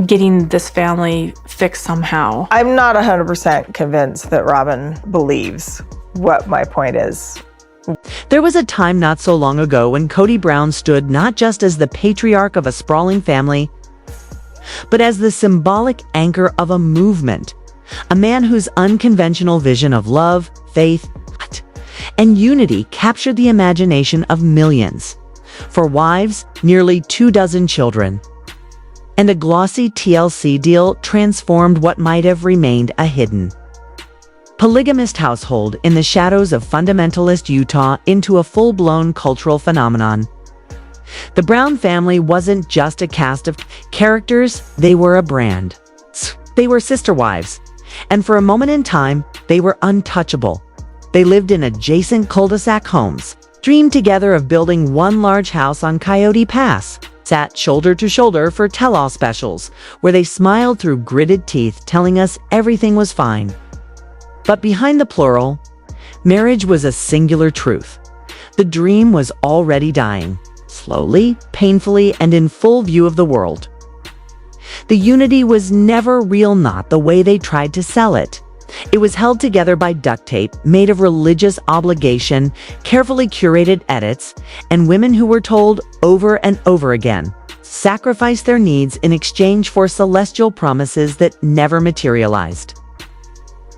getting this family fixed somehow. I'm not 100% convinced that Robyn believes what my point is. There was a time not so long ago when Kody Brown stood not just as the patriarch of a sprawling family, but as the symbolic anchor of a movement. A man whose unconventional vision of love, faith, and unity captured the imagination of millions. For wives, nearly 24 children. And a glossy TLC deal transformed what might have remained a hidden polygamist household in the shadows of fundamentalist Utah into a full-blown cultural phenomenon. The Brown family wasn't just a cast of characters, they were a brand. They were sister wives, and for a moment in time, they were untouchable. They lived in adjacent cul-de-sac homes, dreamed together of building one large house on Coyote Pass, sat shoulder to shoulder for tell-all specials, where they smiled through gritted teeth, telling us everything was fine. But behind the plural, marriage was a singular truth. The dream was already dying, slowly, painfully, and in full view of the world. The unity was never real, not the way they tried to sell it. It was held together by duct tape, made of religious obligation, carefully curated edits, and women who were told over and over again, sacrifice their needs in exchange for celestial promises that never materialized.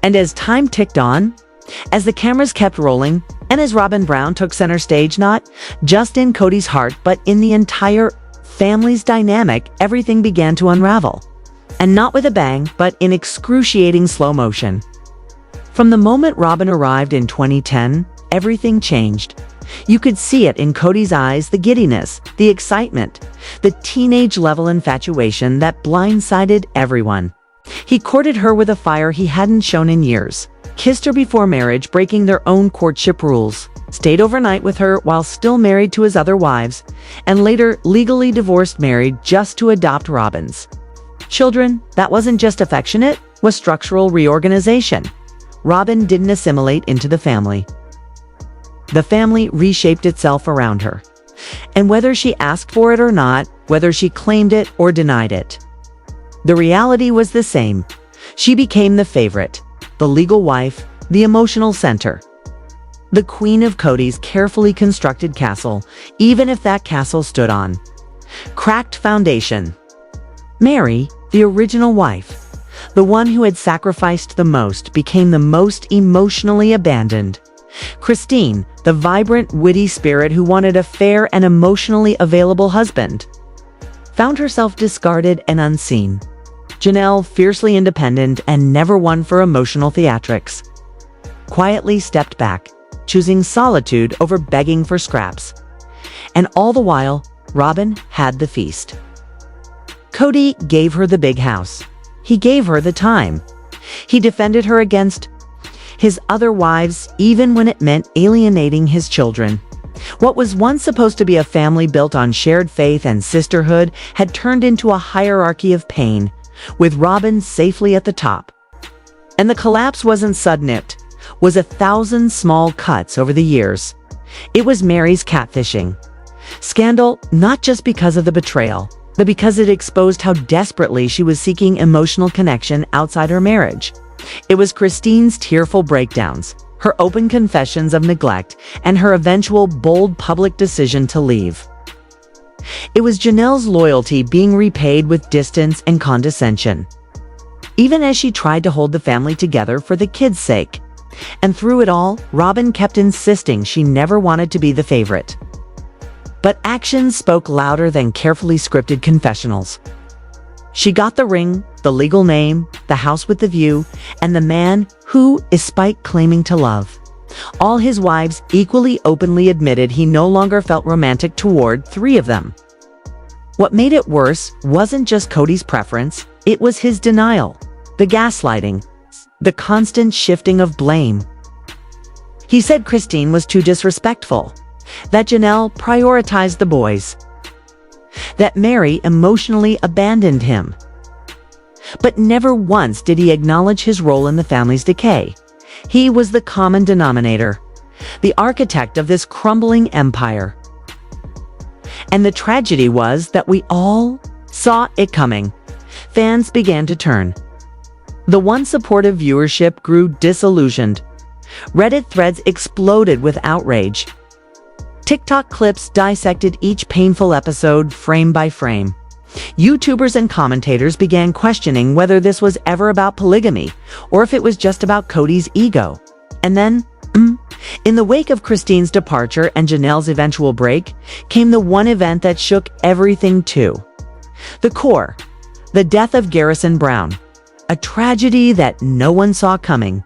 And as time ticked on, as the cameras kept rolling, and as Robyn Brown took center stage, not just in Kody's heart, but in the entire family's dynamic, everything began to unravel. And not with a bang, but in excruciating slow motion. From the moment Robyn arrived in 2010, everything changed. You could see it in Kody's eyes, the giddiness, the excitement, the teenage-level infatuation that blindsided everyone. He courted her with a fire he hadn't shown in years, kissed her before marriage, breaking their own courtship rules, stayed overnight with her while still married to his other wives, and later legally divorced, married just to adopt Robyn's children. That wasn't just affectionate, was structural reorganization. Robyn didn't assimilate into the family. The family reshaped itself around her. And whether she asked for it or not, whether she claimed it or denied it, the reality was the same. She became the favorite, the legal wife, the emotional center, the queen of Kody's carefully constructed castle, even if that castle stood on cracked foundation. Mary, the original wife, the one who had sacrificed the most, became the most emotionally abandoned. Christine, the vibrant, witty spirit who wanted a fair and emotionally available husband, found herself discarded and unseen. Janelle, fiercely independent and never one for emotional theatrics, quietly stepped back, choosing solitude over begging for scraps. And all the while, Robyn had the feast. Kody gave her the big house. He gave her the time. He defended her against his other wives, even when it meant alienating his children. What was once supposed to be a family built on shared faith and sisterhood had turned into a hierarchy of pain, with Robyn safely at the top. And the collapse wasn't sudden, it was 1,000 small cuts over the years. It was Mary's catfishing scandal, not just because of the betrayal, but because it exposed how desperately she was seeking emotional connection outside her marriage. It was Christine's tearful breakdowns, her open confessions of neglect, and her eventual bold public decision to leave. It was Janelle's loyalty being repaid with distance and condescension, even as she tried to hold the family together for the kids' sake. And through it all, Robyn kept insisting she never wanted to be the favorite. But actions spoke louder than carefully scripted confessionals. She got the ring, the legal name, the house with the view, and the man who, despite claiming to love all his wives, equally openly admitted he no longer felt romantic toward 3 of them. What made it worse wasn't just Kody's preference, it was his denial, the gaslighting, the constant shifting of blame. He said Christine was too disrespectful, that Janelle prioritized the boys, that Mary emotionally abandoned him. But never once did he acknowledge his role in the family's decay. He was the common denominator, the architect of this crumbling empire. And the tragedy was that we all saw it coming. fans began to turn. The once supportive viewership grew disillusioned. Reddit threads exploded with outrage. TikTok clips dissected each painful episode frame by frame. YouTubers and commentators began questioning whether this was ever about polygamy or if it was just about Kody's ego. And then, in the wake of Christine's departure and Janelle's eventual break, came the one event that shook everything too. The core, the death of Garrison Brown, a tragedy that no one saw coming.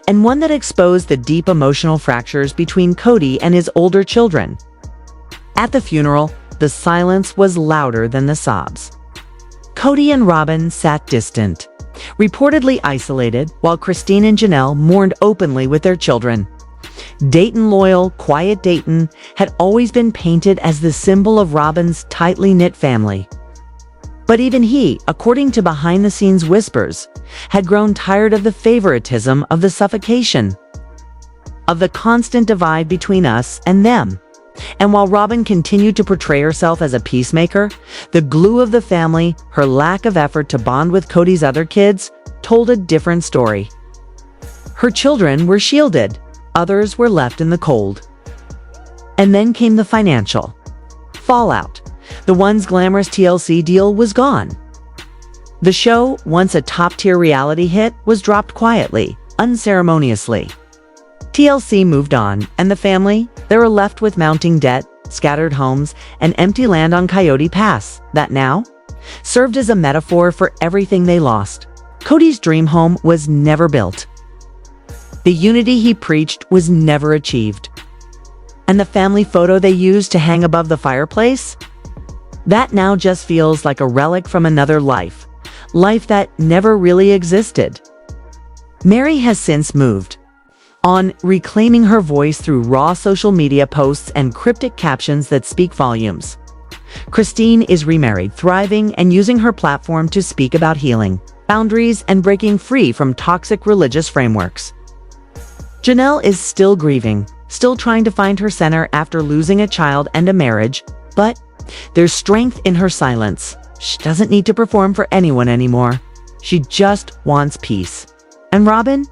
And one that exposed the deep emotional fractures between Kody and his older children. At the funeral, the silence was louder than the sobs. Kody and Robyn sat distant, reportedly isolated, while Christine and Janelle mourned openly with their children. Dayton loyal, quiet Dayton had always been painted as the symbol of Robyn's tightly knit family. But even he, according to behind-the-scenes whispers, had grown tired of the favoritism, of the suffocation, of the constant divide between us and them. And while Robyn continued to portray herself as a peacemaker, the glue of the family, her lack of effort to bond with Kody's other kids, told a different story. Her children were shielded, others were left in the cold. And then came the financial fallout. The once glamorous TLC deal was gone. The show, once a top-tier reality hit, was dropped quietly, unceremoniously. TLC moved on, and the family, they were left with mounting debt, scattered homes, and empty land on Coyote Pass that now served as a metaphor for everything they lost. Kody's dream home was never built. The unity he preached was never achieved. And the family photo they used to hang above the fireplace? That now just feels like a relic from another life that never really existed. Meri has since moved on, reclaiming her voice through raw social media posts and cryptic captions that speak volumes. Christine is remarried, thriving, and using her platform to speak about healing, boundaries, and breaking free from toxic religious frameworks. Janelle is still grieving, still trying to find her center after losing a child and a marriage, but there's strength in her silence. She doesn't need to perform for anyone anymore. She just wants peace. And Robyn?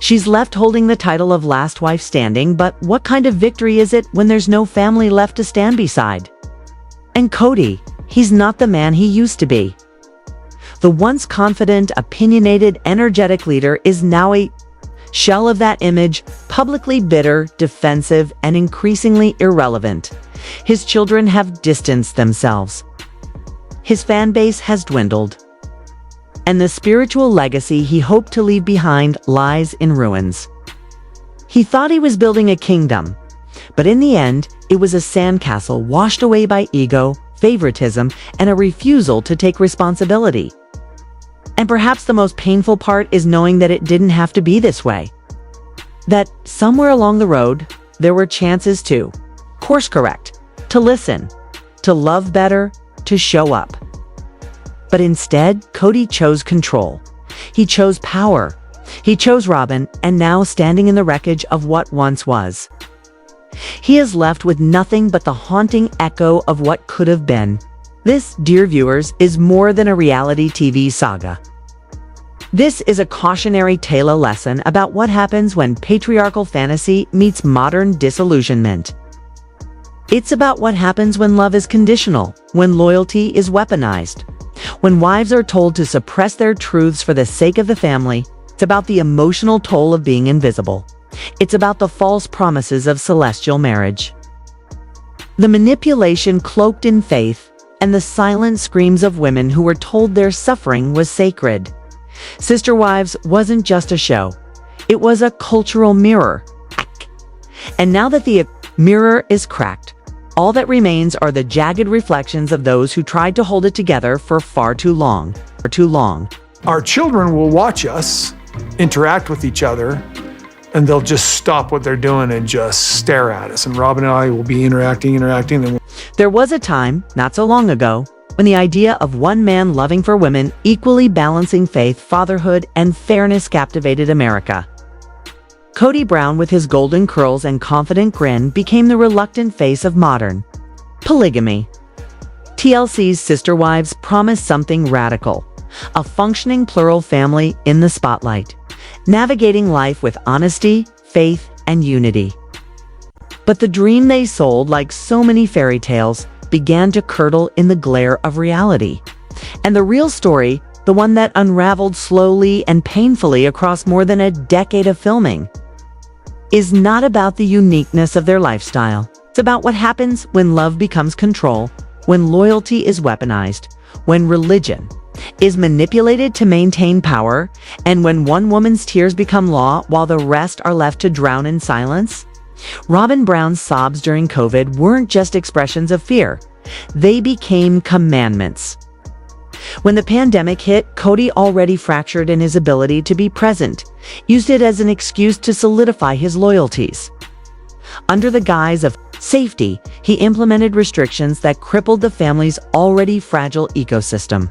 She's left holding the title of last wife standing, but what kind of victory is it when there's no family left to stand beside? And Kody, he's not the man he used to be. The once confident, opinionated, energetic leader is now a shell of that image, publicly bitter, defensive, and increasingly irrelevant. His children have distanced themselves. His fan base has dwindled. And the spiritual legacy he hoped to leave behind lies in ruins. He thought he was building a kingdom, but in the end, it was a sandcastle washed away by ego, favoritism, and a refusal to take responsibility. And perhaps the most painful part is knowing that it didn't have to be this way. That somewhere along the road, there were chances to course correct, to listen, to love better, to show up. But instead, Kody chose control. He chose power. He chose Robyn, and now standing in the wreckage of what once was. He is left with nothing but the haunting echo of what could have been. This, dear viewers, is more than a reality TV saga. This is a cautionary tale, a lesson about what happens when patriarchal fantasy meets modern disillusionment. It's about what happens when love is conditional, when loyalty is weaponized, when wives are told to suppress their truths for the sake of the family. It's about the emotional toll of being invisible. It's about the false promises of celestial marriage. The manipulation cloaked in faith, and the silent screams of women who were told their suffering was sacred. Sister Wives wasn't just a show. It was a cultural mirror. And now that the mirror is cracked, all that remains are the jagged reflections of those who tried to hold it together for far too long. Our children will watch us interact with each other, and they'll just stop what they're doing and just stare at us. And Robyn and I will be interacting. And There was a time, not so long ago, when the idea of one man loving for women, equally balancing faith, fatherhood, and fairness captivated America. Kody Brown, with his golden curls and confident grin, became the reluctant face of modern polygamy. TLC's Sister Wives promised something radical: a functioning plural family in the spotlight, navigating life with honesty, faith, and unity. But the dream they sold, like so many fairy tales, began to curdle in the glare of reality. And the real story, the one that unraveled slowly and painfully across more than a decade of filming, is not about the uniqueness of their lifestyle. It's about what happens when love becomes control, when loyalty is weaponized, when religion is manipulated to maintain power, and when one woman's tears become law while the rest are left to drown in silence. Robyn Brown's sobs during COVID weren't just expressions of fear. They became commandments. When the pandemic hit, Kody, already fractured in his ability to be present, used it as an excuse to solidify his loyalties. Under the guise of safety, he implemented restrictions that crippled the family's already fragile ecosystem.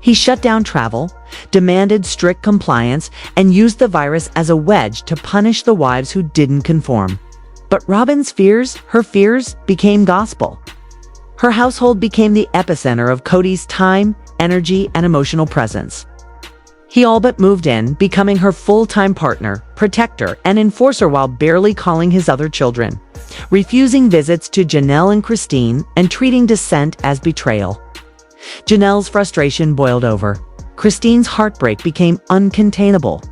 He shut down travel, demanded strict compliance, and used the virus as a wedge to punish the wives who didn't conform. But Robyn's fears, her fears, became gospel. Her household became the epicenter of Kody's time, energy, and emotional presence. He all but moved in, becoming her full-time partner, protector, and enforcer while barely calling his other children, refusing visits to Janelle and Christine, and treating dissent as betrayal. Janelle's frustration boiled over. Christine's heartbreak became uncontainable.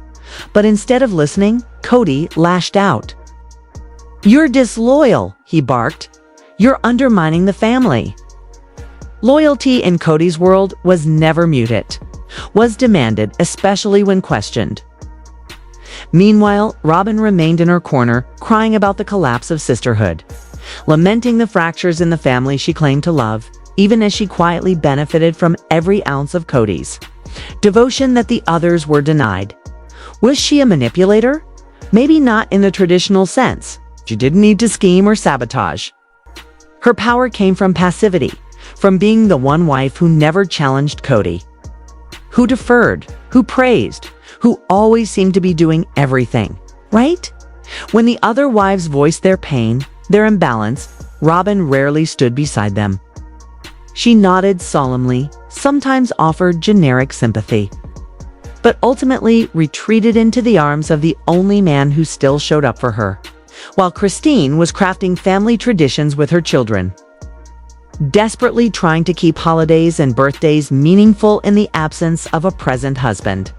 But instead of listening, Kody lashed out. "You're disloyal," he barked. "You're undermining the family." Loyalty in Kody's world was never muted, was demanded, especially when questioned. Meanwhile, Robyn remained in her corner, crying about the collapse of sisterhood, lamenting the fractures in the family she claimed to love, even as she quietly benefited from every ounce of Kody's devotion that the others were denied. Was she a manipulator? Maybe not in the traditional sense. She didn't need to scheme or sabotage. Her power came from passivity, from being the one wife who never challenged Kody, who deferred, who praised, who always seemed to be doing everything, right? When the other wives voiced their pain, their imbalance, Robyn rarely stood beside them. She nodded solemnly, sometimes offered generic sympathy, but ultimately retreated into the arms of the only man who still showed up for her, while Christine was crafting family traditions with her children, desperately trying to keep holidays and birthdays meaningful in the absence of a present husband.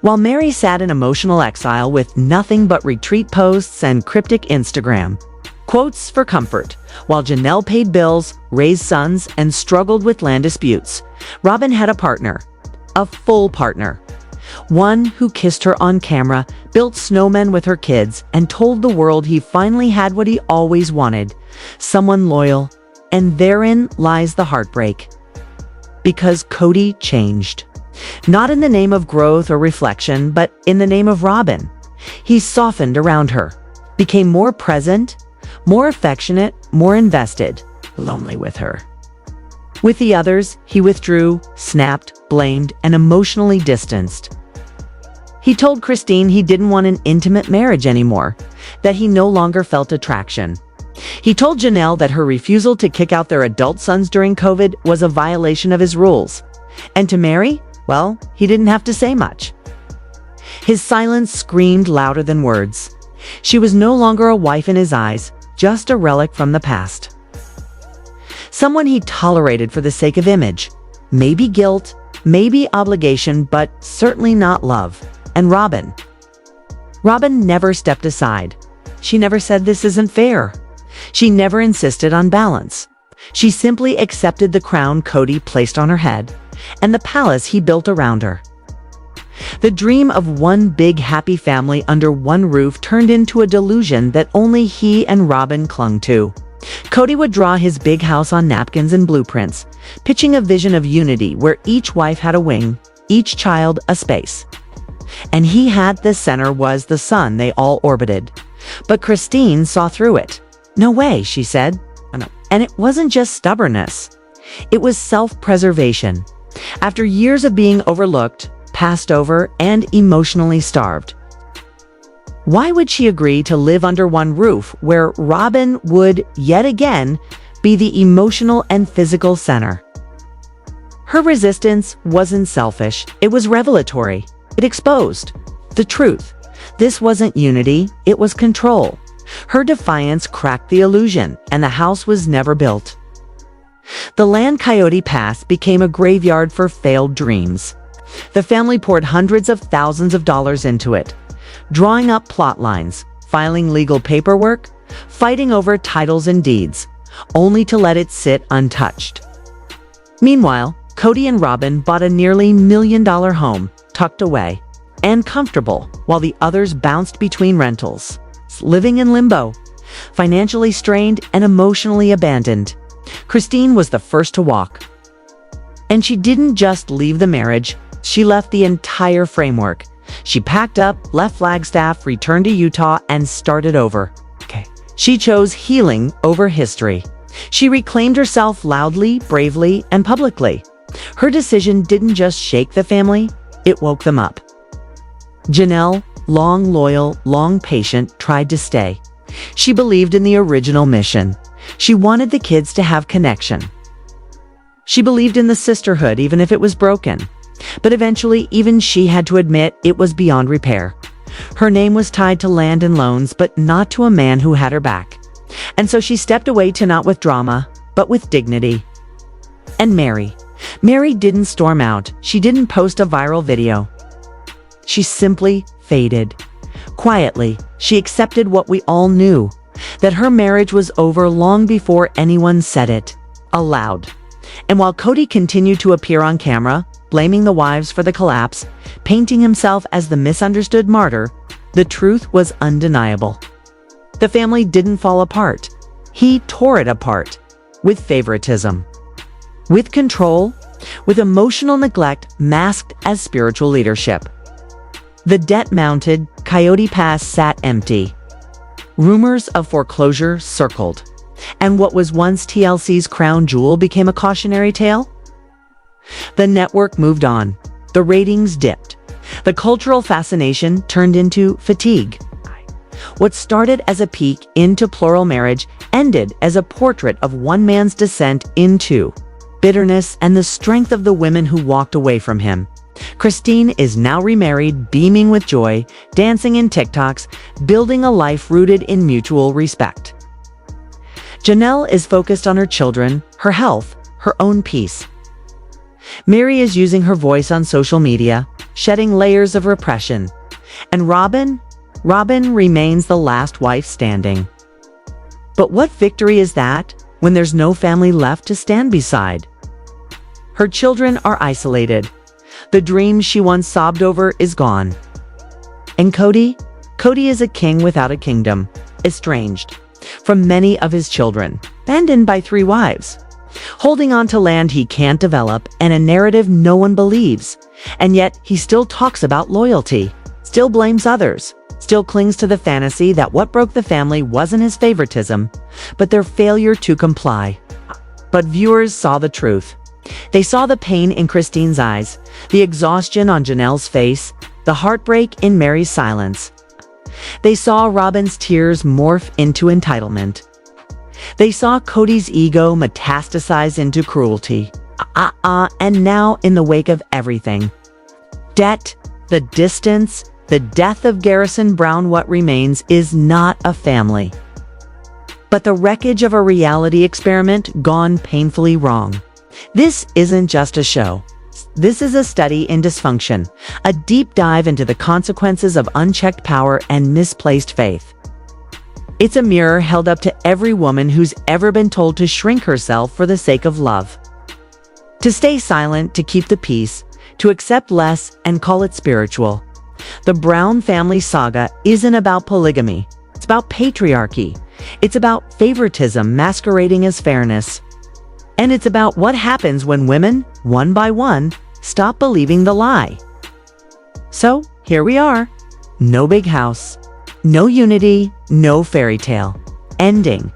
While Mary sat in emotional exile with nothing but retreat posts and cryptic Instagram quotes for comfort, while Janelle paid bills, raised sons, and struggled with land disputes, Robyn had a partner, a full partner. One who kissed her on camera, built snowmen with her kids, and told the world he finally had what he always wanted, someone loyal. And therein lies the heartbreak. Because Kody changed. Not in the name of growth or reflection, but in the name of Robyn. He softened around her, became more present, more affectionate, more invested, lonely with her. With the others, he withdrew, snapped, blamed, and emotionally distanced. He told Christine he didn't want an intimate marriage anymore, that he no longer felt attraction. He told Janelle that her refusal to kick out their adult sons during COVID was a violation of his rules. And to Mary, well, he didn't have to say much. His silence screamed louder than words. She was no longer a wife in his eyes, just a relic from the past. Someone he tolerated for the sake of image. Maybe guilt, maybe obligation, but certainly not love. And Robyn never stepped aside. She never said this isn't fair. She never insisted on balance. She simply accepted the crown Kody placed on her head and the palace he built around her. The dream of one big happy family under one roof turned into a delusion that only he and Robyn clung to. Kody would draw his big house on napkins and blueprints, pitching a vision of unity where each wife had a wing, each child a space. And he had the center was the sun they all orbited. But Christine saw through it. "No way," she said. And it wasn't just stubbornness. It was self-preservation. After years of being overlooked, passed over, and emotionally starved, why would she agree to live under one roof where Robyn would, yet again, be the emotional and physical center. Her resistance wasn't selfish, it was revelatory. It exposed the truth. This wasn't unity, it was control. Her defiance cracked the illusion, and the house was never built. The land Coyote Pass became a graveyard for failed dreams. The family poured hundreds of thousands of dollars into it, drawing up plot lines, filing legal paperwork, fighting over titles and deeds, only to let it sit untouched. Meanwhile, Kody and Robyn bought a nearly $1 million home, tucked away and comfortable, while the others bounced between rentals, living in limbo, financially strained and emotionally abandoned. Christine was the first to walk. And she didn't just leave the marriage, she left the entire framework. She packed up, left Flagstaff, returned to Utah, and started over. She chose healing over history. She reclaimed herself loudly, bravely, and publicly. Her decision didn't just shake the family, it woke them up. Janelle, long loyal, long patient, tried to stay. She believed in the original mission. She wanted the kids to have connection. She believed in the sisterhood even if it was broken. But eventually, even she had to admit it was beyond repair. Her name was tied to land and loans, but not to a man who had her back. And so she stepped away to not with drama, but with dignity. And Mary didn't storm out. She didn't post a viral video. She simply faded. Quietly, she accepted what we all knew, that her marriage was over long before anyone said it aloud. And while Kody continued to appear on camera, blaming the wives for the collapse, painting himself as the misunderstood martyr, the truth was undeniable. The family didn't fall apart. He tore it apart, with favoritism, with control, with emotional neglect masked as spiritual leadership. The debt mounted, Coyote Pass sat empty. Rumors of foreclosure circled, and what was once TLC's crown jewel became a cautionary tale. The network moved on. The ratings dipped. The cultural fascination turned into fatigue. What started as a peek into plural marriage ended as a portrait of one man's descent into bitterness and the strength of the women who walked away from him. Christine is now remarried, beaming with joy, dancing in TikToks, building a life rooted in mutual respect. Janelle is focused on her children, her health, her own peace. Mary is using her voice on social media, shedding layers of repression. And Robyn remains the last wife standing. But what victory is that when there's no family left to stand beside? Her children are isolated. The dream she once sobbed over is gone. And Kody is a king without a kingdom, estranged from many of his children, abandoned by 3 wives, holding on to land he can't develop and a narrative no one believes. And yet he still talks about loyalty, still blames others, still clings to the fantasy that what broke the family wasn't his favoritism, but their failure to comply. But viewers saw the truth. They saw the pain in Christine's eyes, the exhaustion on Janelle's face, the heartbreak in Mary's silence. They saw Robyn's tears morph into entitlement. They saw Kody's ego metastasize into cruelty. And now, in the wake of everything, debt, the distance, the death of Garrison Brown, what remains is not a family, but the wreckage of a reality experiment gone painfully wrong. This isn't just a show. This is a study in dysfunction, a deep dive into the consequences of unchecked power and misplaced faith. It's a mirror held up to every woman who's ever been told to shrink herself for the sake of love, to stay silent, to keep the peace, to accept less and call it spiritual. The Brown family saga isn't about polygamy. It's about patriarchy. It's about favoritism masquerading as fairness. And it's about what happens when women, one by one, stop believing the lie. So, here we are. No big house. No unity. No fairy tale. Ending.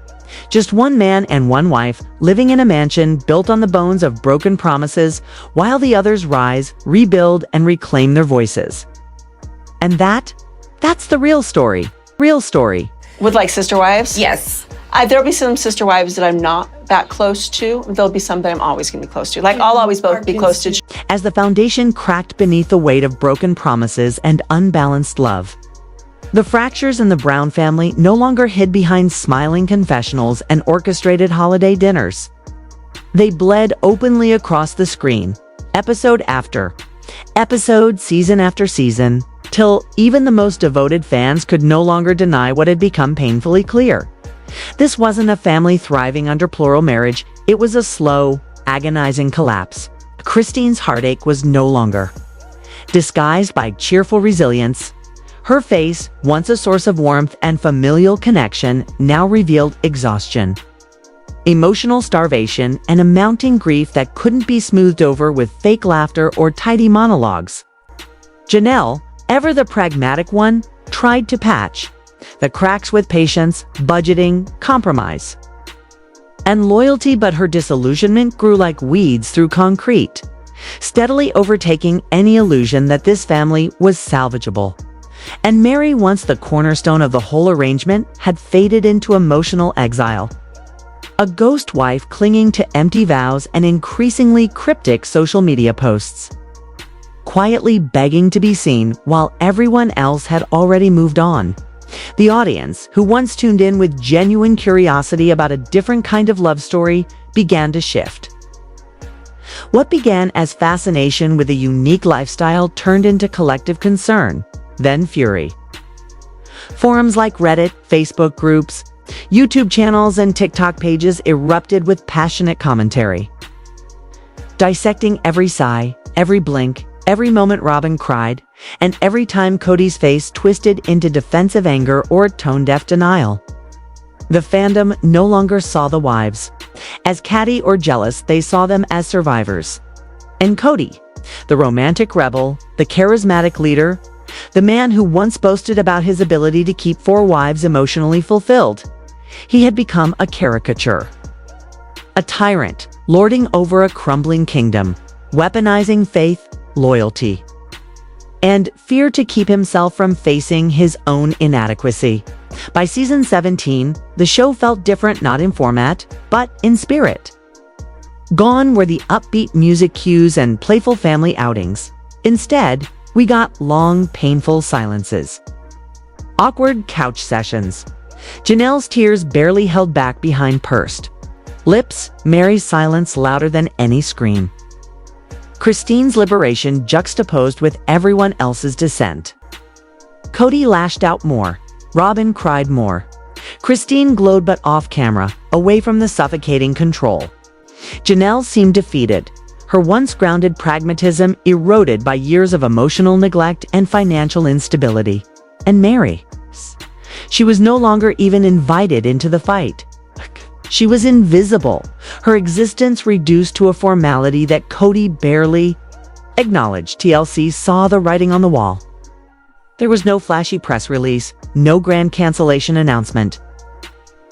Just one man and one wife living in a mansion built on the bones of broken promises, while the others rise, rebuild, and reclaim their voices. And that's the real story. Real story. With like sister wives? Yes. There'll be some sister wives that I'm not that close to. There'll be some that I'm always going to be close to. Like, I'll always both be close to. As the foundation cracked beneath the weight of broken promises and unbalanced love, the fractures in the Brown family no longer hid behind smiling confessionals and orchestrated holiday dinners. They bled openly across the screen, episode after episode, season after season, till even the most devoted fans could no longer deny what had become painfully clear. This wasn't a family thriving under plural marriage, it was a slow, agonizing collapse. Christine's heartache was no longer disguised by cheerful resilience. Her face, once a source of warmth and familial connection, now revealed exhaustion, emotional starvation, and a mounting grief that couldn't be smoothed over with fake laughter or tidy monologues. Janelle, ever the pragmatic one, tried to patch the cracks with patience, budgeting, compromise, and loyalty, but her disillusionment grew like weeds through concrete, steadily overtaking any illusion that this family was salvageable. And Mary, once the cornerstone of the whole arrangement, had faded into emotional exile. A ghost wife clinging to empty vows and increasingly cryptic social media posts, quietly begging to be seen while everyone else had already moved on. The audience, who once tuned in with genuine curiosity about a different kind of love story, began to shift. What began as fascination with a unique lifestyle turned into collective concern, then fury. Forums like Reddit, Facebook groups, YouTube channels, and TikTok pages erupted with passionate commentary, dissecting every sigh, every blink, every moment Robyn cried, and every time Kody's face twisted into defensive anger or tone-deaf denial. The fandom no longer saw the wives as catty or jealous, they saw them as survivors. And Kody, the romantic rebel, the charismatic leader, the man who once boasted about his ability to keep 4 wives emotionally fulfilled, he had become a caricature. A tyrant, lording over a crumbling kingdom, weaponizing faith, loyalty, and fear to keep himself from facing his own inadequacy. By season 17, the show felt different not in format, but in spirit. Gone were the upbeat music cues and playful family outings. Instead, we got long, painful silences, awkward couch sessions, Janelle's tears barely held back behind pursed lips, Mary's silence louder than any scream, Christine's liberation juxtaposed with everyone else's dissent. Kody lashed out more, Robyn cried more, Christine glowed but off camera, away from the suffocating control. Janelle seemed defeated, her once grounded pragmatism eroded by years of emotional neglect and financial instability. And Mary, she was no longer even invited into the fight. She was invisible, her existence reduced to a formality that Kody barely acknowledged. TLC saw the writing on the wall. There was no flashy press release, no grand cancellation announcement.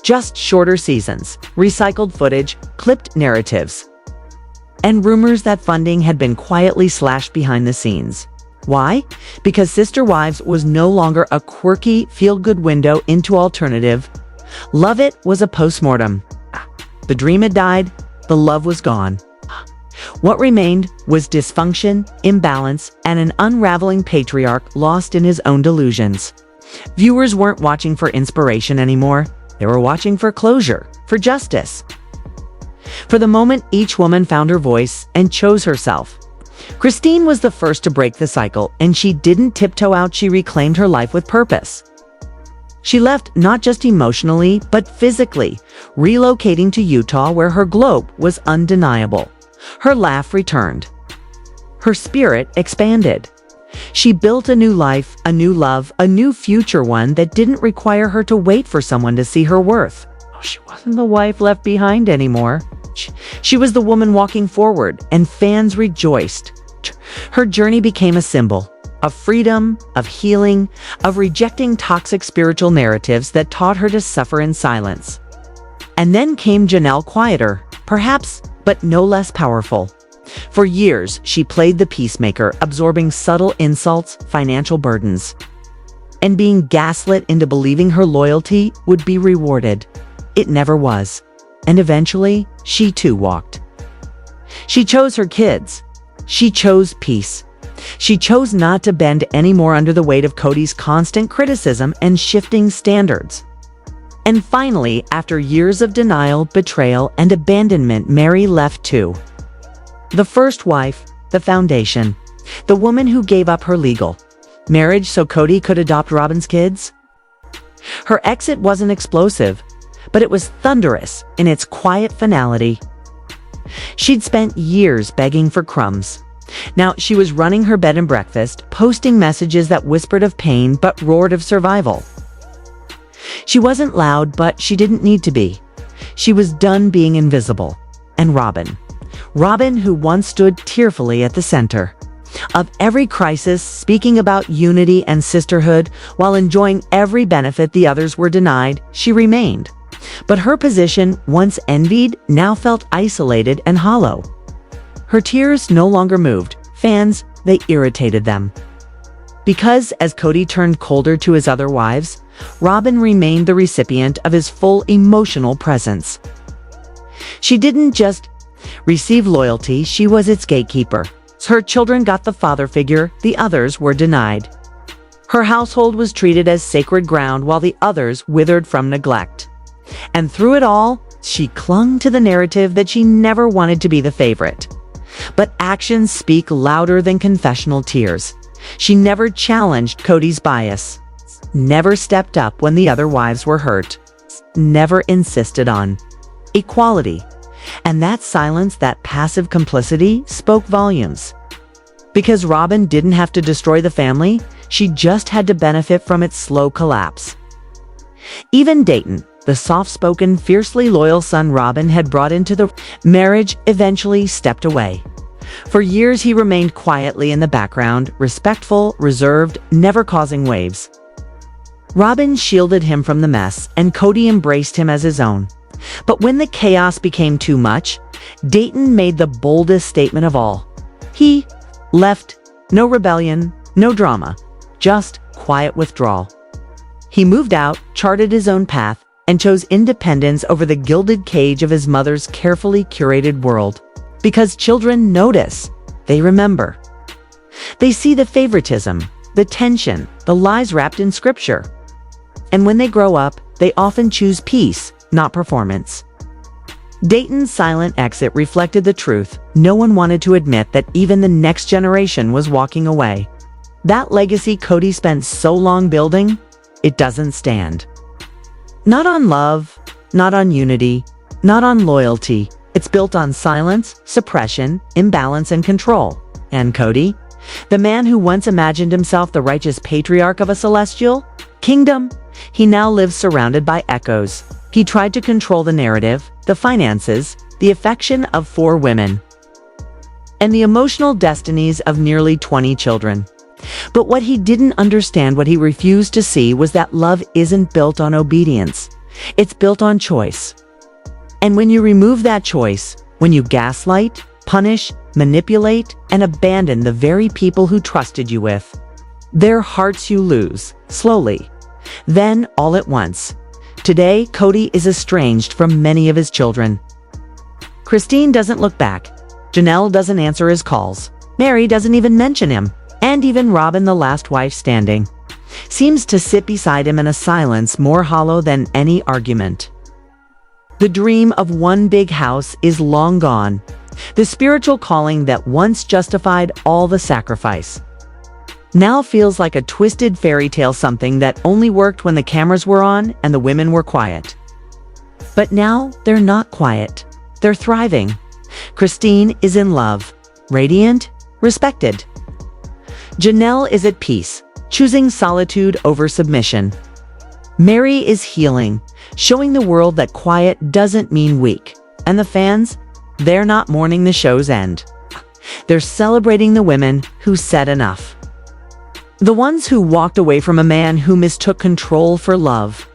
Just shorter seasons, recycled footage, clipped narratives, and rumors that funding had been quietly slashed behind the scenes. Why? Because Sister Wives was no longer a quirky, feel-good window into alternative. Love It was a postmortem. The dream had died, the love was gone. What remained was dysfunction, imbalance, and an unraveling patriarch lost in his own delusions. Viewers weren't watching for inspiration anymore. They were watching for closure, for justice. For the moment, each woman found her voice and chose herself. Christine was the first to break the cycle, and she didn't tiptoe out, she reclaimed her life with purpose. She left not just emotionally, but physically, relocating to Utah where her glow was undeniable. Her laugh returned. Her spirit expanded. She built a new life, a new love, a new future, one that didn't require her to wait for someone to see her worth. She wasn't the wife left behind anymore. She was the woman walking forward, and fans rejoiced. Her journey became a symbol of freedom, of healing, of rejecting toxic spiritual narratives that taught her to suffer in silence. And then came Janelle, quieter, perhaps, but no less powerful. For years, she played the peacemaker, absorbing subtle insults, financial burdens, and being gaslit into believing her loyalty would be rewarded. It never was. And eventually, she too walked. She chose her kids. She chose peace. She chose not to bend anymore under the weight of Kody's constant criticism and shifting standards. And finally, after years of denial, betrayal, and abandonment, Meri left too. The first wife, the foundation, the woman who gave up her legal marriage so Kody could adopt Robyn's kids. Her exit wasn't explosive, but it was thunderous in its quiet finality. She'd spent years begging for crumbs. Now she was running her bed and breakfast, posting messages that whispered of pain but roared of survival. She wasn't loud, but she didn't need to be. She was done being invisible. And Robyn, who once stood tearfully at the center of every crisis, speaking about unity and sisterhood while enjoying every benefit the others were denied, she remained. But her position, once envied, now felt isolated and hollow. Her tears no longer moved fans, they irritated them. Because as Kody turned colder to his other wives, Robyn remained the recipient of his full emotional presence. She didn't just receive loyalty, she was its gatekeeper. Her children got the father figure, the others were denied. Her household was treated as sacred ground while the others withered from neglect. And through it all, she clung to the narrative that she never wanted to be the favorite. But actions speak louder than confessional tears. She never challenged Kody's bias, never stepped up when the other wives were hurt, never insisted on equality. And that silence, that passive complicity, spoke volumes. Because Robyn didn't have to destroy the family, she just had to benefit from its slow collapse. Even Dayton, the soft-spoken, fiercely loyal son Robyn had brought into the marriage, eventually stepped away. For years he remained quietly in the background, respectful, reserved, never causing waves. Robyn shielded him from the mess, and Kody embraced him as his own. But when the chaos became too much, Dayton made the boldest statement of all. He left. No rebellion, no drama, just quiet withdrawal. He moved out, charted his own path, and chose independence over the gilded cage of his mother's carefully curated world. Because children notice, they remember. They see the favoritism, the tension, the lies wrapped in scripture. And when they grow up, they often choose peace, not performance. Dayton's silent exit reflected the truth. No one wanted to admit that even the next generation was walking away. That legacy Kody spent so long building, it doesn't stand. Not on love, not on unity, not on loyalty. It's built on silence, suppression, imbalance, and control. And Kody, the man who once imagined himself the righteous patriarch of a celestial kingdom, he now lives surrounded by echoes. He tried to control the narrative, the finances, the affection of 4 women, and the emotional destinies of nearly 20 children. But what he didn't understand, what he refused to see, was that love isn't built on obedience. It's built on choice. And when you remove that choice, when you gaslight, punish, manipulate, and abandon the very people who trusted you with, their hearts you lose, slowly, then all at once. Today, Kody is estranged from many of his children. Christine doesn't look back. Janelle doesn't answer his calls. Meri doesn't even mention him. And even Robyn, the last wife standing, seems to sit beside him in a silence more hollow than any argument. The dream of one big house is long gone. The spiritual calling that once justified all the sacrifice now feels like a twisted fairy tale, something that only worked when the cameras were on and the women were quiet. But now they're not quiet. They're thriving. Christine is in love, radiant, respected. Janelle is at peace, choosing solitude over submission. Meri is healing, showing the world that quiet doesn't mean weak. And the fans, they're not mourning the show's end. They're celebrating the women who said enough. The ones who walked away from a man who mistook control for love.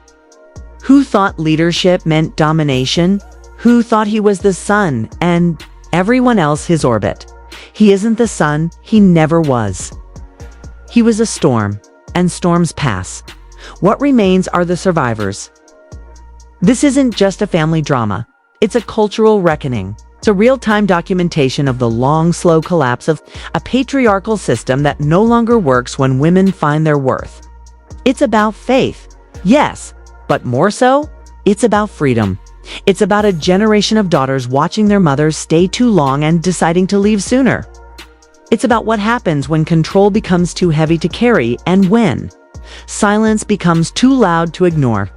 Who thought leadership meant domination. Who thought he was the sun and everyone else his orbit. He isn't the sun, he never was. He was a storm, and storms pass. What remains are the survivors. This isn't just a family drama. It's a cultural reckoning. It's a real-time documentation of the long, slow collapse of a patriarchal system that no longer works when women find their worth. It's about faith, yes, but more so, it's about freedom. It's about a generation of daughters watching their mothers stay too long and deciding to leave sooner. It's about what happens when control becomes too heavy to carry and when silence becomes too loud to ignore.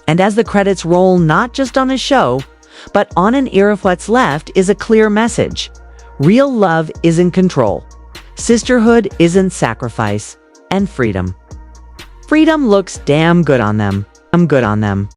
And as the credits roll, not just on a show, but on an era of what's left, is a clear message. Real love isn't control. Sisterhood isn't sacrifice. And freedom. Freedom looks damn good on them. I'm good on them.